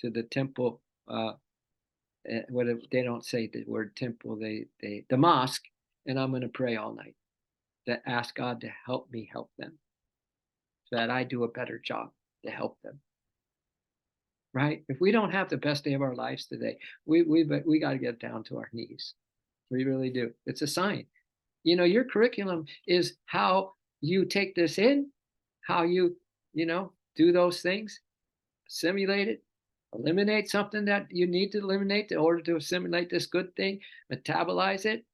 the temple. What they don't say the word temple, the mosque, and I'm going to pray all night to ask God to help me help them, so that I do a better job to help them. Right? If we don't have the best day of our lives today, we got to get down to our knees. We really do. It's a sign. Your curriculum is how you take this in, how you do those things, assimilate it, eliminate something that you need to eliminate in order to assimilate this good thing, metabolize it,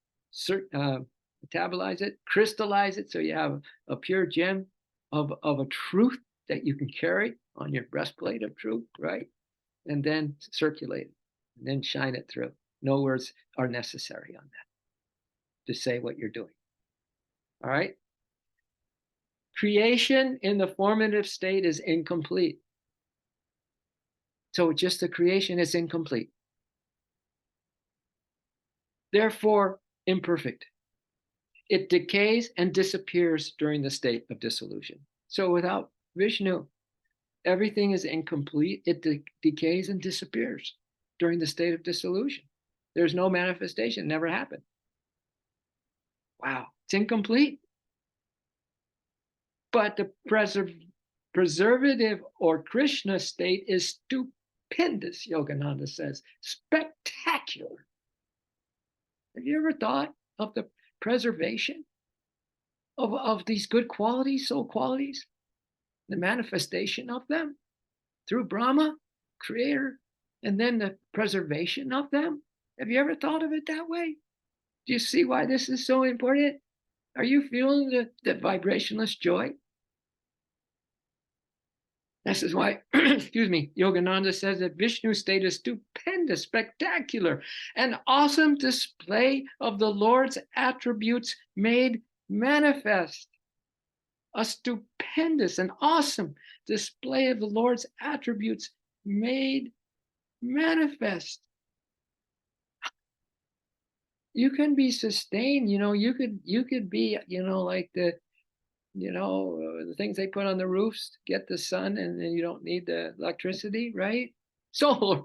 crystallize it, so you have a pure gem of a truth that you can carry on your breastplate of truth, right? And then circulate it, and then shine it through. No words are necessary on that to say what you're doing. All right? Creation in the formative state is incomplete. So just the creation is incomplete. Therefore, imperfect. It decays and disappears during the state of dissolution. So without Vishnu, everything is incomplete. It decays and disappears during the state of dissolution. There's no manifestation, never happened. Wow, it's incomplete. But the preservative or Krishna state is stupendous, Yogananda says, spectacular. Have you ever thought of the preservation of these good qualities, soul qualities, the manifestation of them through Brahma, creator, and then the preservation of them? Have you ever thought of it that way? Do you see why this is so important? Are you feeling the vibrationless joy? This is why, excuse me, Yogananda says that Vishnu's state is stupendous, spectacular, an awesome display of the Lord's attributes made manifest. A stupendous and awesome display of the Lord's attributes made manifest. You can be sustained, you could be, like the things they put on the roofs to get the sun, and then you don't need the electricity, right? Solar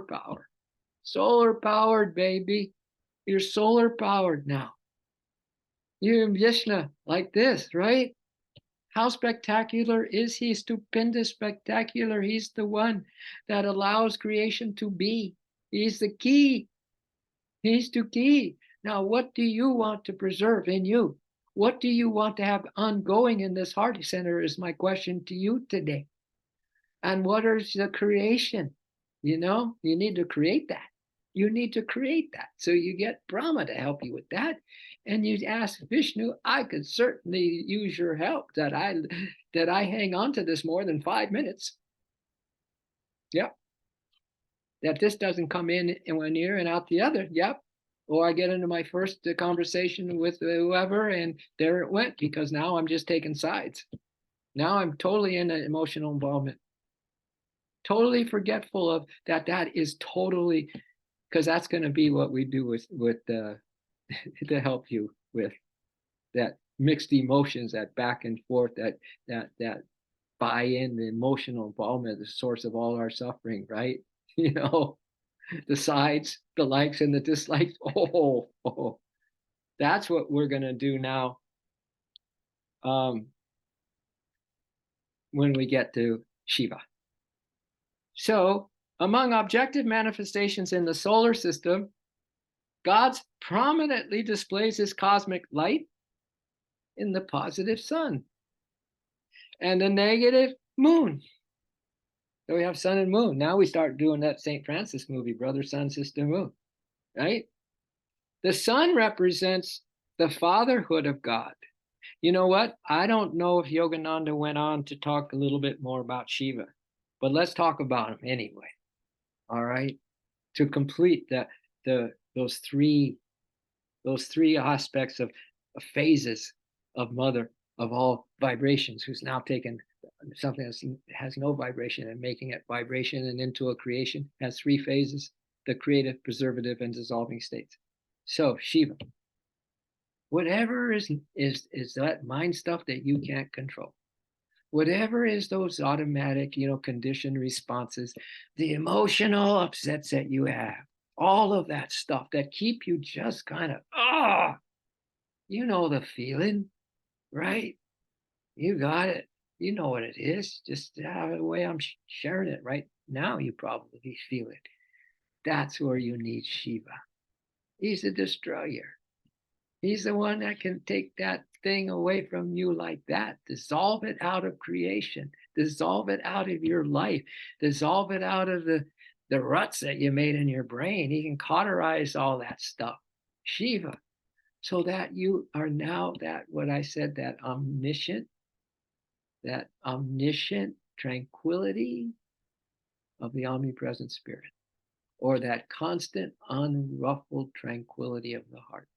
power. Solar powered, baby. You're solar powered now. You're in Vishnu like this, right? How spectacular is he? Stupendous, spectacular. He's the one that allows creation to be. He's the key. He's the key. Now, what do you want to preserve in you? What do you want to have ongoing in this heart center is my question to you today. And what is the creation? You need to create that. You need to create that. So you get Brahma to help you with that. And you ask Vishnu, I could certainly use your help that I hang on to this more than 5 minutes. Yep. That this doesn't come in one ear and out the other. Yep. Or I get into my first conversation with whoever, and there it went, because now I'm just taking sides. Now I'm totally in an emotional involvement. Totally forgetful of that. That is totally, because that's going to be what we do with to help you with that mixed emotions, that back and forth, that buy-in, the emotional involvement, the source of all our suffering, right? The sides, the likes and the dislikes. Oh, that's what we're going to do now when we get to Shiva. So, among objective manifestations in the solar system, God prominently displays his cosmic light in the positive sun and the negative moon. So we have sun and moon. Now we start doing that St. Francis movie, Brother Sun, Sister Moon, right? The sun represents the fatherhood of God. You know what? I don't know if Yogananda went on to talk a little bit more about Shiva, but let's talk about him anyway. All right, to complete those three aspects of phases of Mother of all vibrations, who's now taken something that has no vibration and making it vibration and into a creation, has 3 phases: the creative, preservative, and dissolving states. So Shiva, whatever is that mind stuff that you can't control, whatever is those automatic, conditioned responses, the emotional upsets that you have, all of that stuff that keep you just kind of, the feeling, right? You got it. You know what it is. Just the way I'm sharing it right now, you probably feel it. That's where you need Shiva. He's the destroyer. He's the one that can take that thing away from you like that, dissolve it out of creation, dissolve it out of your life, dissolve it out of the ruts that you made in your brain. He can cauterize all that stuff. Shiva. So that you are now what I said, that omniscient tranquility of the omnipresent spirit, or that constant, unruffled tranquility of the heart.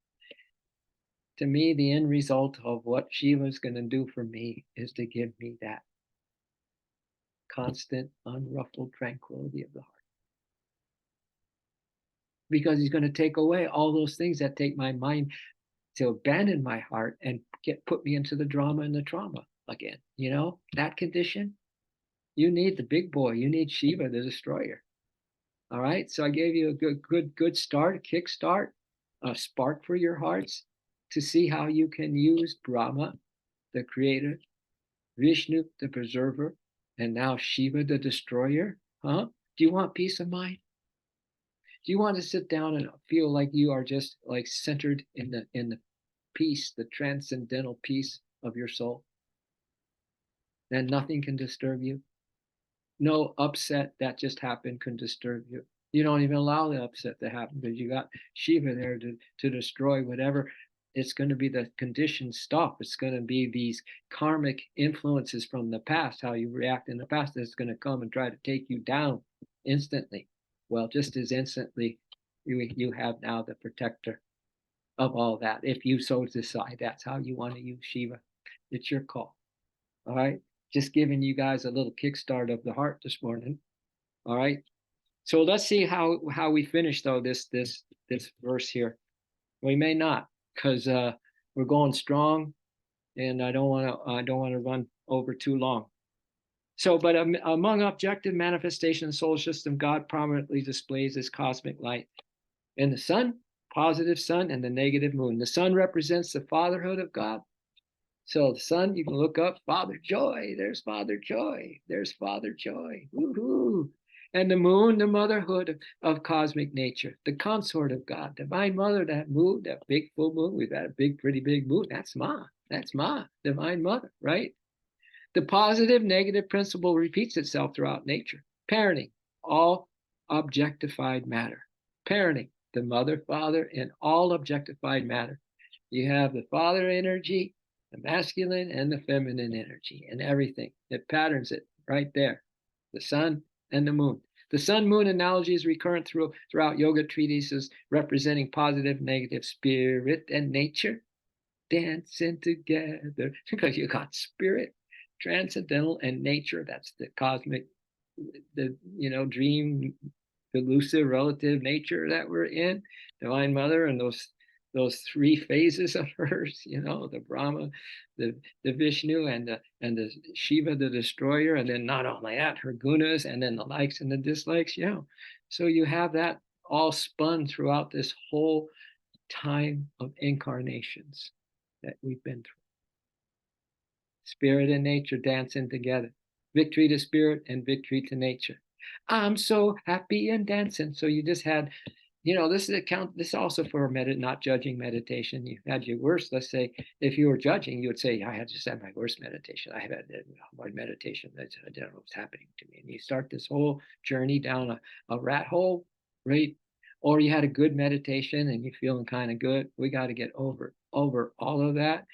To me, the end result of what Shiva is going to do for me is to give me that. constant, unruffled tranquility of the heart. Because he's going to take away all those things that take my mind to abandon my heart and put me into the drama and the trauma again. You know, that condition, you need the big boy. You need Shiva, the destroyer. All right. So I gave you a good start, a kick start, a spark for your hearts to see how you can use Brahma, the creator, Vishnu, the preserver, and now Shiva, the destroyer. Huh? Do you want peace of mind? Do you want to sit down and feel like you are just like centered in the peace, the transcendental peace of your soul? And nothing can disturb you. No upset that just happened can disturb you. You don't even allow the upset to happen because you got Shiva there to destroy whatever. It's going to be the conditioned stuff. It's going to be these karmic influences from the past, how you react in the past, that's going to come and try to take you down instantly. Well, just as instantly, you have now the protector of all that. If you so decide that's how you want to use Shiva, it's your call. All right. Just giving you guys a little kickstart of the heart this morning. All right. So let's see how we finish though this verse here. We may not because we're going strong, and I don't want to run over too long. So, but among objective manifestations, solar system, God prominently displays His cosmic light in the sun, positive sun, and the negative moon. The sun represents the fatherhood of God. So the sun, you can look up Father Joy. There's Father Joy. There's Father Joy. Woohoo! And the moon, the motherhood of cosmic nature, the consort of God, divine mother, that moon, that big full moon. We've had a big, pretty big moon. That's Ma, divine mother, right? The positive negative principle repeats itself throughout nature. Parenting, all objectified matter. Parenting, the mother, father, and all objectified matter. You have the father energy, the masculine and the feminine energy, and everything. It patterns it right there. The sun and the moon. The sun moon analogy is recurrent throughout yoga treatises representing positive, negative, spirit and nature dancing together, because you got spirit, transcendental, and nature. That's the cosmic, the dream, elusive relative nature that we're in, divine mother, and those three phases of hers, the Brahma, the Vishnu, and the Shiva, the destroyer, and then not only that, her gunas, and then the likes and the dislikes. So you have that all spun throughout this whole time of incarnations that we've been through. Spirit and nature dancing together. Victory to spirit and victory to nature. I'm so happy and dancing. So you just had, this is also for not judging meditation. You had your worst. Let's say if you were judging, you would say, I had just had my worst meditation. I had my meditation. I don't know what's happening to me. And you start this whole journey down a rat hole, right? Or you had a good meditation and you're feeling kind of good. We got to get over all of that.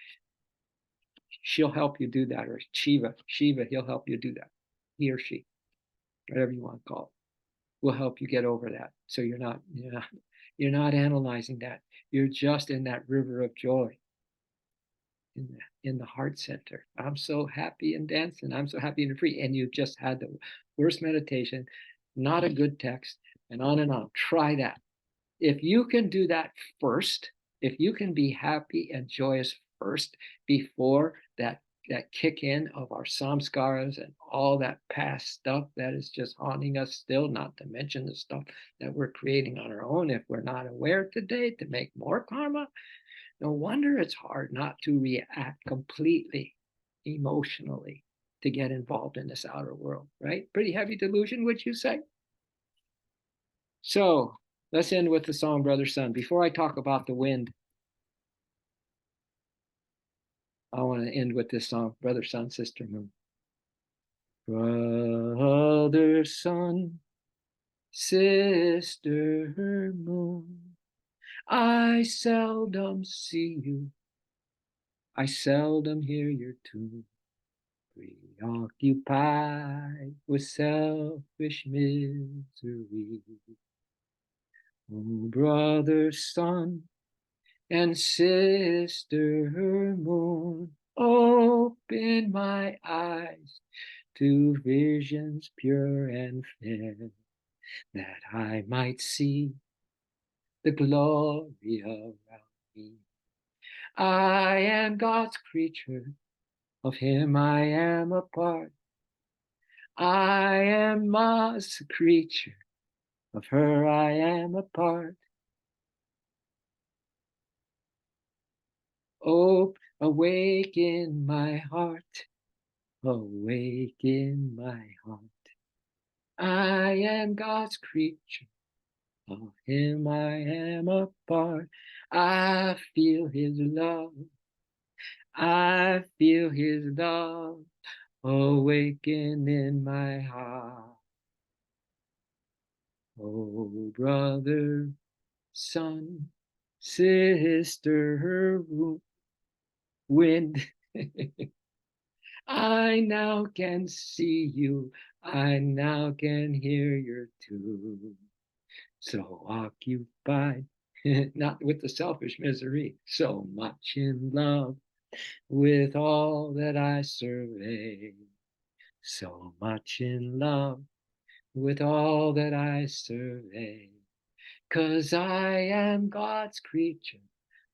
She'll help you do that. Or Shiva, he'll help you do that. He or she, whatever you want to call it, will help you get over that. So you're not analyzing that. You're just in that river of joy, in the heart center. I'm so happy and dancing. I'm so happy and free. And you just had the worst meditation, not a good text, and on and on. Try that. If you can do that first, if you can be happy and joyous first before that kick in of our samskaras and all that past stuff that is just haunting us still, not to mention the stuff that we're creating on our own if we're not aware today to make more karma. No wonder it's hard not to react completely emotionally to get involved in this outer world, right? Pretty heavy delusion, would you say? So let's end with the song Brother Sun. Before I talk about the wind, I want to end with this song, Brother Sun, Sister Moon. Brother Sun, Sister Moon, I seldom see you. I seldom hear your tune. Preoccupied with selfish misery. Oh, Brother Sun and Sister Moon, open my eyes to visions pure and fair, that I might see the glory around me. I am God's creature, of him I am a part. I am Ma's creature, of her I am a part. Oh, awake in my heart, awake in my heart. I am God's creature, of him I am a part. I feel his love, I feel his love, awaken in my heart. Oh, brother, son, sister, wind, I now can see you, I now can hear your tune. So occupied, not with the selfish misery, so much in love with all that I survey. So much in love with all that I survey. 'Cause I am God's creature,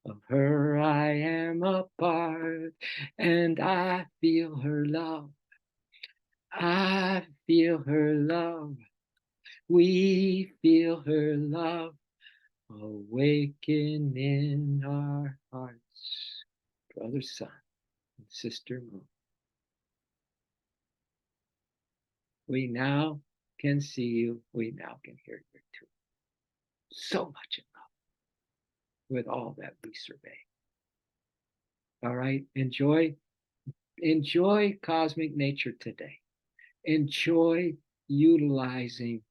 of her I am a part, and I feel her love. I feel her love. We feel her love awaken in our hearts. Brother Sun and Sister Moon, we now can see you. We now can hear you too. So much in love with all that we survey. All right, enjoy cosmic nature today. Enjoy utilizing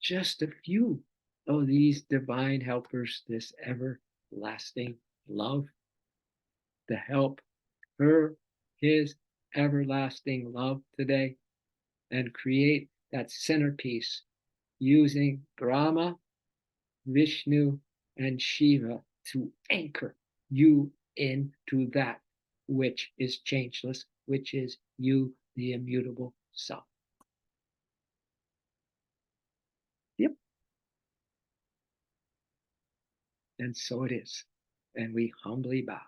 just a few of these divine helpers, this everlasting love, to help her, his everlasting love today, and create that centerpiece using Brahma, Vishnu, and Shiva to anchor you into that which is changeless, which is you, the immutable self. Yep. And so it is. And we humbly bow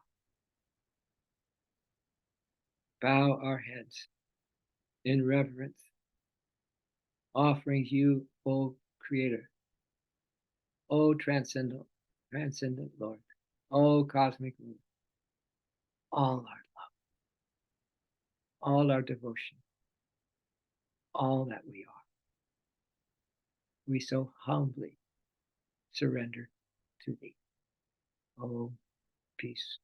our heads in reverence, offering you, O Creator, O transcendent Lord, O cosmic Lord, all our love, all our devotion, all that we are. We so humbly surrender to thee. Oh, peace.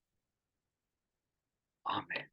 Amen.